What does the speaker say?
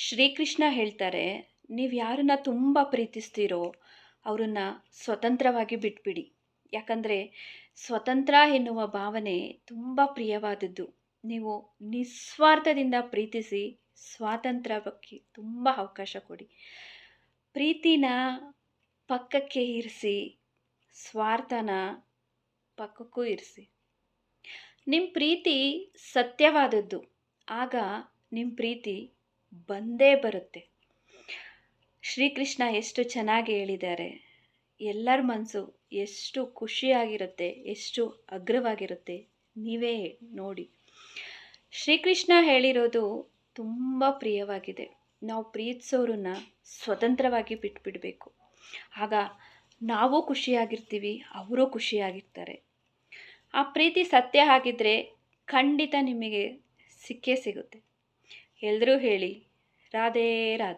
ಶ್ರೀಕೃಷ್ಣ ಹೇಳ್ತಾರೆ, ನೀವು ಯಾರನ್ನ ತುಂಬ ಪ್ರೀತಿಸ್ತೀರೋ ಅವರನ್ನ ಸ್ವತಂತ್ರವಾಗಿ ಬಿಟ್ಬಿಡಿ. ಯಾಕಂದರೆ ಸ್ವತಂತ್ರ ಎನ್ನುವ ಭಾವನೆ ತುಂಬ ಪ್ರಿಯವಾದದ್ದು. ನೀವು ನಿಸ್ವಾರ್ಥದಿಂದ ಪ್ರೀತಿಸಿ, ಸ್ವಾತಂತ್ರ್ಯಕ್ಕೆ ತುಂಬ ಅವಕಾಶ ಕೊಡಿ. ಪ್ರೀತಿನ ಪಕ್ಕಕ್ಕೆ ಇರಿಸಿ, ಸ್ವಾರ್ಥನ ಪಕ್ಕಕ್ಕೂ ಇರಿಸಿ. ನಿಮ್ಮ ಪ್ರೀತಿ ಸತ್ಯವಾದದ್ದು. ಆಗ ನಿಮ್ಮ ಪ್ರೀತಿ ಬಂದೇ ಬರುತ್ತೆ. ಶ್ರೀಕೃಷ್ಣ ಎಷ್ಟು ಚೆನ್ನಾಗಿ ಹೇಳಿದ್ದಾರೆ. ಎಲ್ಲರ ಮನಸ್ಸು ಎಷ್ಟು ಖುಷಿಯಾಗಿರುತ್ತೆ, ಎಷ್ಟು ಅಗ್ರವಾಗಿರುತ್ತೆ, ನೀವೇ ನೋಡಿ. ಶ್ರೀಕೃಷ್ಣ ಹೇಳಿರೋದು ತುಂಬ ಪ್ರಿಯವಾಗಿದೆ. ನಾವು ಪ್ರೀತಿಸೋರನ್ನ ಸ್ವತಂತ್ರವಾಗಿ ಬಿಟ್ಬಿಡಬೇಕು. ಆಗ ನಾವು ಖುಷಿಯಾಗಿರ್ತೀವಿ, ಅವರು ಖುಷಿಯಾಗಿರ್ತಾರೆ. ಆ ಪ್ರೀತಿ ಸತ್ಯ ಆಗಿದ್ದರೆ ಖಂಡಿತ ನಿಮಗೆ ಸಿಕ್ಕೇ ಸಿಗುತ್ತೆ. ಎಲ್ಲರೂ ಹೇಳಿ, ರಾಧೇ ರಾಧೆ.